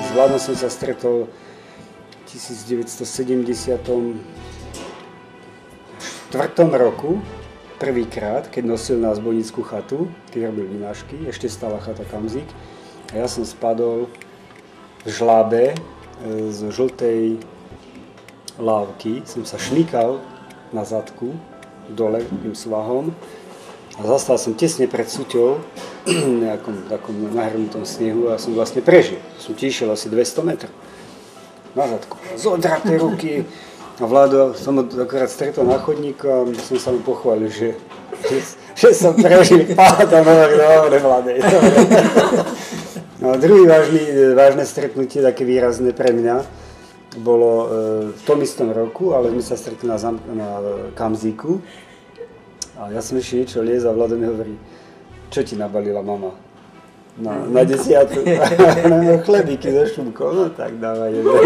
S Vladom som sa stretol v 1974. roku, prvýkrát, keď nosil na zbojnickú chatu, keď robil vynášky, ešte stála chata Kamzik. A ja som spadol v žlábe z žltej lávky, som sa šmykal na zadku, dole tým svahom a zastal som tesne pred suťou v nejakom takom nahrnutom snehu a som vlastne prežil. Som tišiel asi 200 metrov na zadku. Zodraté ruky. A Vlado som ho akorát stretol na chodníku a som sa mu pochválil, že som prežil pád a dobre, Vladej. No, druhý vážne stretnutie, také výrazné pre mňa, bolo v tom istom roku, ale sme sa stretli na Kamzíku. A ja som ešte niečo liez a Vlado mi hovorí, čo ti nabalila mama na desiatu? Chlebíky so šunkou, no tak dávaj jeden.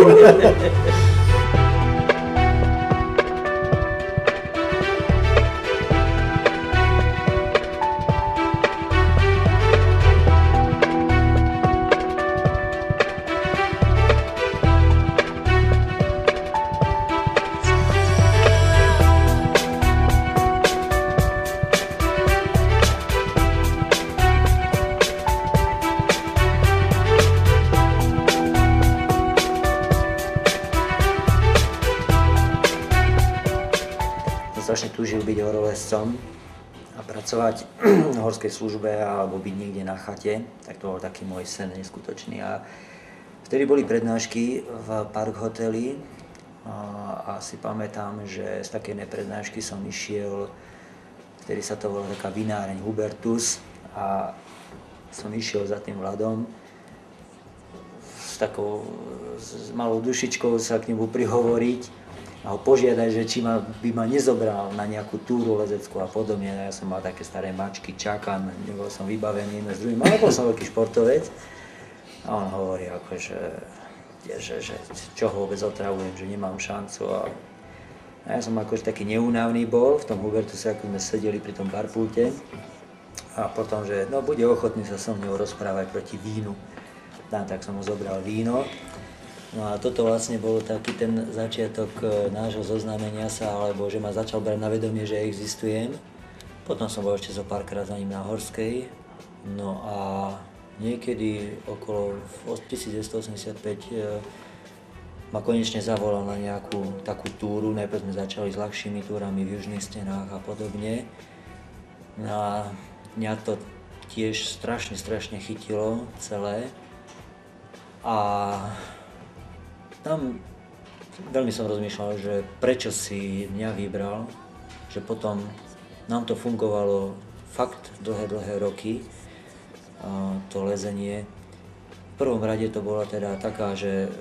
Strašne túžil byť horolezcom a pracovať v horskej službe alebo byť niekde na chate, tak to bol taký môj sen neskutočný. A vtedy boli prednášky v Park hoteli a si pamätám, že z takej prednášky som išiel, vtedy sa to volala taká vináreň Hubertus a som išiel za tým Vladom s takou malou dušičkou sa k nemu prihovoriť a ho požiadať, že či by ma nezobral na nejakú túru lezeckú a podobne. Ja som mal také staré mačky, čakan, nebol som vybavený jedno s druhým, ale bol som veľký športovec. A on hovorí, že čo ho vôbec otravujem, že nemám šancu. A ja som akože taký neúnavný bol, v tom Hubertuse, ako sme sedeli pri tom barpulte. A potom, že no, bude ochotný sa so mnou rozprávať proti vínu. Tak som mu zobral víno. No a toto vlastne bol taký ten začiatok nášho zoznámenia sa, alebo že ma začal brať na vedomie, že existujem. Potom som bol ešte zo párkrát za ním na Horskej. No a niekedy okolo 1985 ma konečne zavolal na nejakú takú túru. Najprv sme začali s ľahšími túrami v južných stenách a podobne. No a mňa to tiež strašne chytilo celé. A tam veľmi som rozmýšľal, že prečo si mňa vybral, že potom nám to fungovalo fakt dlhé roky, to lezenie. V prvom rade to bola teda taká, že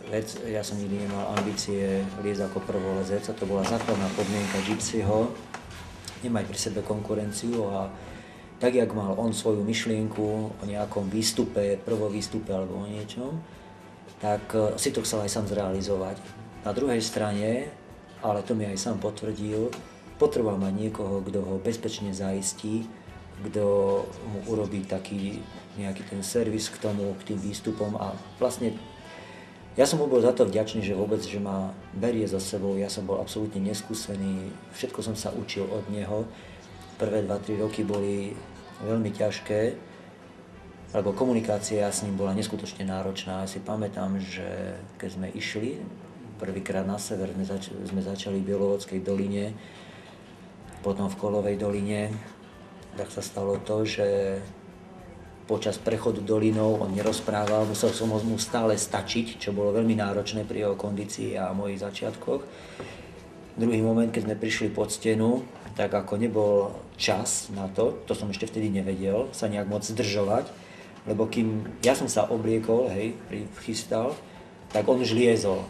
ja som nikdy nemal ambície liezť ako prvolezec a to bola základná podmienka Gypsyho, nemať pri sebe konkurenciu a tak, jak mal on svoju myšlienku o nejakom výstupe, prvovýstupe alebo o niečom, tak si to chcel aj sám zrealizovať. Na druhej strane, ale to mi aj sám potvrdil, potreboval mať niekoho, kto ho bezpečne zaistí, kto mu urobí taký nejaký ten servis k tomu, k tým výstupom a vlastne ja som mu bol za to vďačný, že vôbec, že ma berie so sebou, ja som bol absolútne neskúsený, všetko som sa učil od neho. Prvé 2-3 roky boli veľmi ťažké, lebo komunikácia s ním bola neskutočne náročná. Ja si pamätám, že keď sme išli prvýkrát na sever, sme začali v Bielovodskej doline, potom v Kolovej doline, tak sa stalo to, že počas prechodu dolinou on nerozprával, musel som mu stále stačiť, čo bolo veľmi náročné pri jeho kondícii a mojich začiatkoch. Druhý moment, keď sme prišli pod stenu, tak ako nebol čas na to som ešte vtedy nevedel, sa nejak moc zdržovať, lebo kým ja som sa obliekol, chystal, tak on už liezol.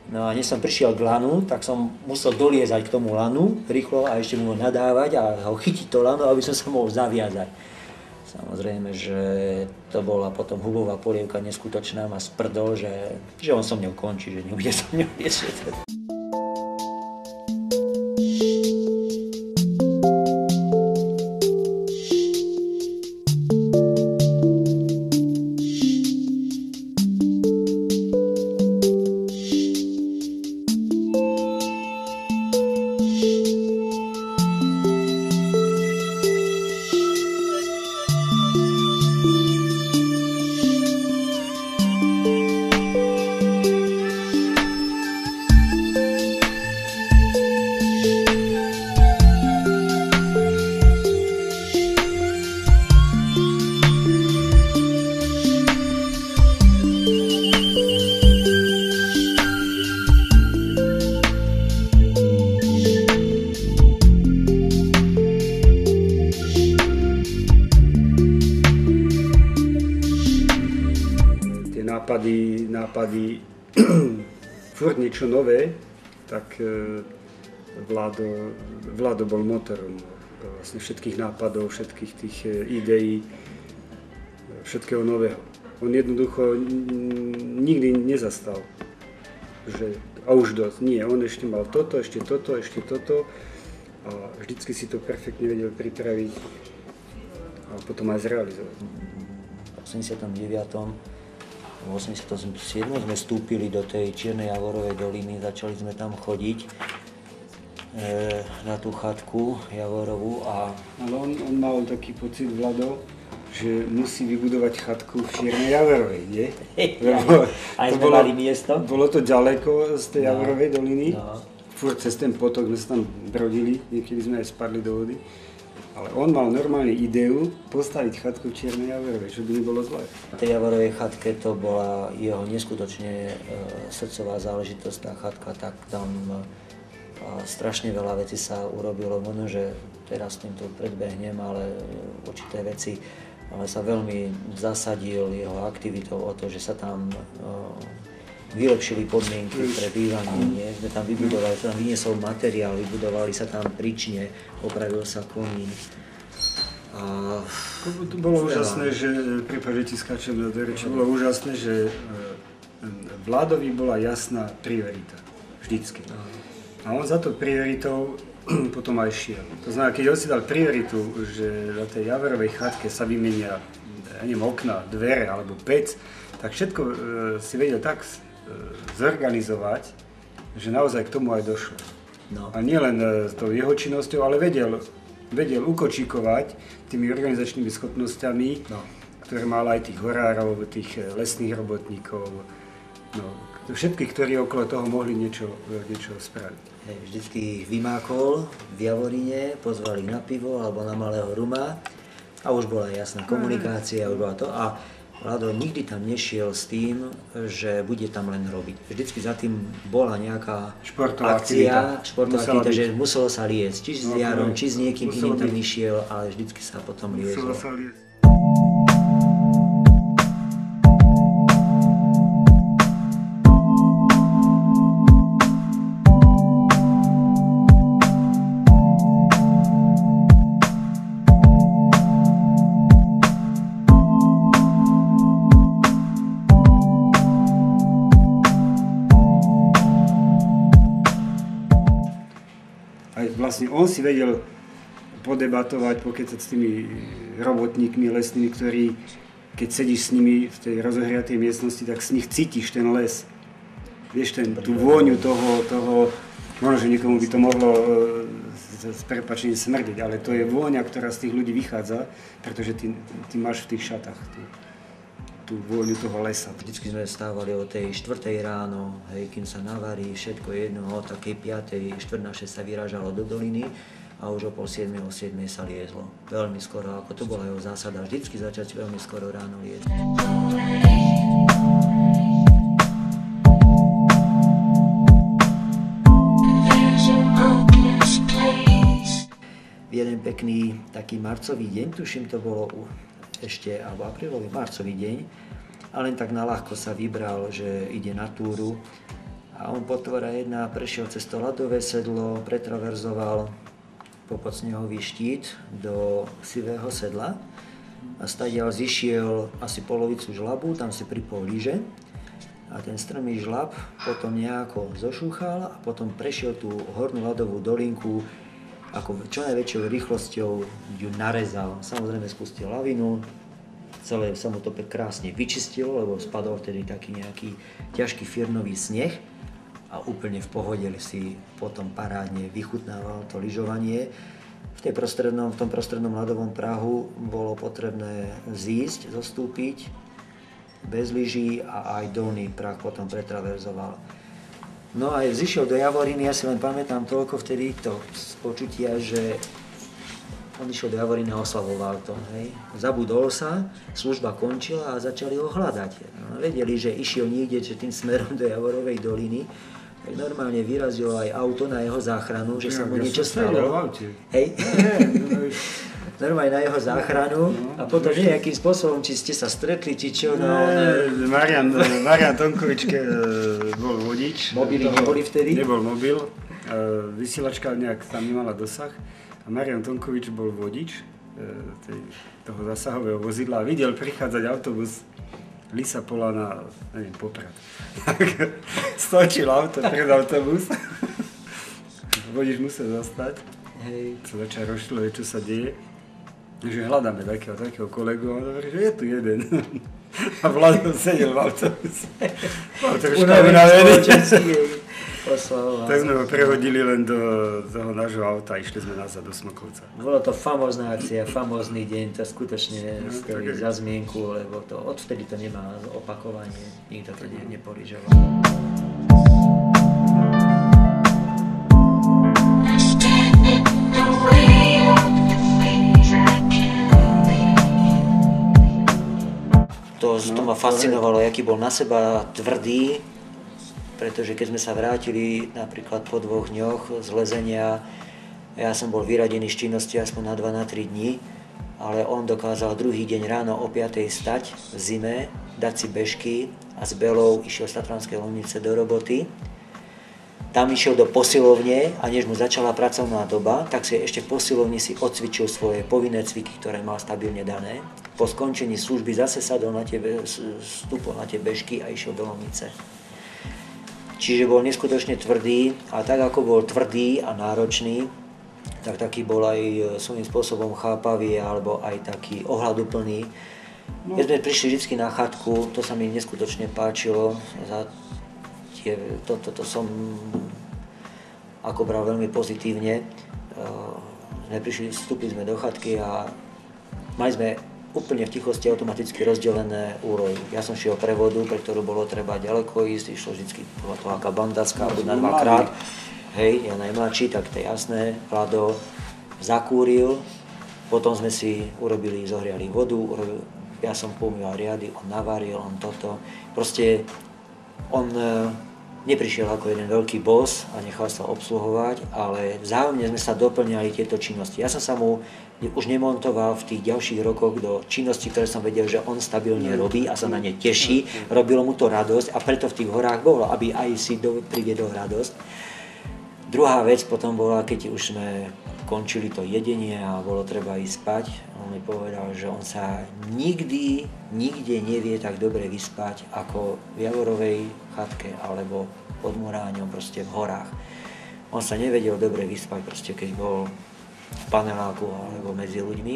No a než som prišiel k lanu, tak som musel doliezať k tomu lanu rýchlo a ešte mu nadávať a ho chytiť to lano, aby som sa mohol zaviazať. Samozrejme, že to bola potom hubová polievka neskutočná, ma sprdol, že on so mnou končí, že nebude so mnou liezť. nápady furt niečo nové, tak Vlado bol motorom vlastne všetkých nápadov, všetkých tých ideí, všetkého nového. On jednoducho nikdy nezastal, že a už dosť. Nie, on ešte mal toto, ešte toto a vždycky si to perfektne vedel pripraviť a potom aj zrealizovať. V 89. V 87. sme vstúpili do tej Čiernej Javorovej doliny, začali sme tam chodiť na tú chatku Javorovú a... Ale on mal taký pocit, Vlado, že musí vybudovať chatku v Čiernej Javorovej, nie? Lebo aj sme mali miesto. Bolo to ďaleko z tej Javorovej doliny, furt cez ten potok sme sa tam brodili, niekedy sme aj spadli do vody. Ale on mal normálne ideu postaviť chatku v Čiernej Javorovej, čo by nebolo zlé. V tej Javorovej chatke to bola jeho neskutočne srdcová záležitosť, tá chatka, tak tam strašne veľa vecí sa urobilo. Možno, že teraz týmto predbehnem, ale určité veci, ale sa veľmi zasadil jeho aktivitou o to, že sa tam vylepšili podmienky pre bývanie. Sme tam vybudovali, tam vyniesol materiál, vybudovali sa tam prične, opravil sa komín. To bolo úžasné, že, prepáč, že ti skáčem do reči, bolo úžasné, že Vladovi bola jasná priorita, vždycky. A on za to prioritou potom aj šiel. To znamená, keď on si dal prioritu, že na tej Javorovej chatke sa vymenia, ja neviem, okna, dvere alebo pec, tak všetko si vedel tak zorganizovať, že naozaj k tomu aj došlo. No. A nielen s tou jeho činnosťou, ale vedel ukočíkovať tými organizačnými schopnosťami, ktoré mal aj tých horárov, tých lesných robotníkov, všetkých, ktorí okolo toho mohli niečo spraviť. Vždycky ich vymákol v Javorine, pozvali ich na pivo alebo na malého ruma a už bola jasná komunikácia, už bola to. A Vlado nikdy tam nešiel s tým, že bude tam len robiť. Vždycky za tým bola nejaká športová akcia, že muselo sa liesť. Či s Jarom, či s niekým iným tam išiel, ale vždycky sa potom liezlo. Vlastne on si vedel podebatovať, pokecať s tými robotníkmi lesnými, ktorí, keď sedíš s nimi v tej rozohriatej miestnosti, tak z nich cítiš ten les. Vieš, tú vôňu toho, možno, že niekomu by to mohlo s prepáčením smrdiť, ale to je vôňa, ktorá z tých ľudí vychádza, pretože ty máš v tých šatách tú vôňu toho lesa. Vždycky sme stávali o tej 4:00 ráno, hej, kým sa navarí, všetko jedno, o takej 5:00, 5:45 sa vyrážalo do doliny a už o 6:30, o 7:00 sa liezlo. Veľmi skoro, ako to bola jeho zásada, vždycky začať veľmi skoro ráno liezť. Jeden pekný taký marcový deň, tuším to bolo ešte, alebo aprílový, marcový deň, a len tak naľahko sa vybral, že ide na túru a on potvora jedna prešiel cez to ľadové sedlo, pretraverzoval popod snehový štít do sivého sedla a stadiaľ zišiel asi polovicu žlabu, tam si pripol lyže a ten strmý žlab potom nejako zošúchal a potom prešiel tú hornú ľadovú dolinku ako čo najväčšou rýchlosťou ju narezal. Samozrejme spustil lavinu, celé sa mu to krásne vyčistilo, lebo spadol vtedy taký nejaký ťažký firnový sneh a úplne v pohode si potom parádne vychutnával to lyžovanie. V tom prostrednom ľadovom prahu bolo potrebné zísť, zostúpiť bez lyží a aj dolný prah potom pretraverzoval. No a zišiel do Javoriny, ja si len pamätám toľko vtedy to z počutia, že on išiel do Javoriny a oslavoval to. Hej. Zabudol sa, služba končila a začali ho hľadať. No, vedeli, že išiel niekde že tým smerom do Javorovej doliny, tak normálne vyrazilo aj auto na jeho záchranu, že sa mu niečo stalo. Hej. normálne na jeho záchranu a potom nejakým spôsobom, či ste sa stretli, či čo, Marian Tonkovič bol vodič. Mobily neboli vtedy? Nebol mobil, vysielačka nejak tam nemala dosah a Marian Tonkovič bol vodič toho zásahového vozidla a videl prichádzať autobus Lisa Polana, neviem, Poprad. Stočil auto pred autobus. Vodič musel zostať. Hej. Sa začal rozšľovať, čo sa deje. Že hľadáme takého kolegu a hovorí, že je tu jeden. A Vlado sedel v autobuse. Bol troška unavený. Tak sme ho prehodili len do toho nášho auta a išli sme nazad do Smoklovca. Bolo to famózna akcia, famózny deň, to skutočne stojí za zmienku, lebo to odvtedy to nemá opakovanie, nikto to neporižoval. To ma fascinovalo, aký bol na seba tvrdý, pretože keď sme sa vrátili napríklad po 2 dňoch z lezenia, ja som bol vyradený z činnosti aspoň na 2-3 dní, ale on dokázal druhý deň ráno o 5:00 stať v zime, dať si bežky a s Belou išiel z Tatranskej Lomnice do roboty. Tam išiel do posilovne a než mu začala pracovná doba, tak si ešte v posilovni si odcvičil svoje povinné cviky, ktoré mal stabilne dané. Po skončení služby zase sadol stúpol na tie bežky a išiel do Lomnice. Čiže bol neskutočne tvrdý a tak ako bol tvrdý a náročný, tak taký bol aj svojím spôsobom chápavý alebo aj taký ohľaduplný. Keď sme prišli vždy na chatku, to sa mi neskutočne páčilo. Toto som ako bral veľmi pozitívne. Vstúpili sme do chatky a mali sme úplne v tichosti automaticky rozdelené úlohy. Ja som šiel pre vodu, pre ktorú bolo treba ďaleko ísť, išlo vždy, bola to aká bandacká, buď na 2-krát. Hej, ja najmladší, tak to je jasné, Vlado zakúril, potom sme si zohriali vodu, ja som pomýval riady, on navaril, on toto. Proste on neprišiel ako jeden veľký boss a nechal sa obsluhovať, ale vzájomne sme sa doplňali tieto činnosti. Ja som sa mu už nemontoval v tých ďalších rokoch do činnosti, ktoré som vedel, že on stabilne robí a sa na ne teší. Robilo mu to radosť a preto v tých horách bolo, aby aj si priviedol radosť. Druhá vec potom bola, keď už sme končili to jedenie a bolo treba ísť spať. On mi povedal, že on sa nikde nevie tak dobre vyspať ako v Javorovej chatke alebo pod Muráňom, proste v horách. On sa nevedel dobre vyspať, proste keď bol v paneláku alebo medzi ľuďmi.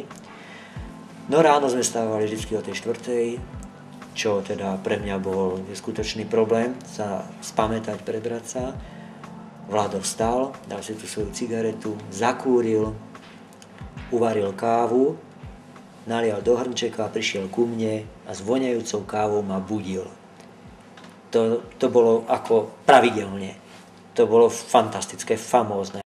No ráno sme stávali vždy o tej 4:00, čo teda pre mňa bol skutočný problém sa spamätať, prebrať sa. Vlado vstal, dal si tú svoju cigaretu, zakúril, uvaril kávu, nalial do hrnčeka, prišiel ku mne a s voňajúcou kávou ma budil. To bolo ako pravidelne. To bolo fantastické, famózne.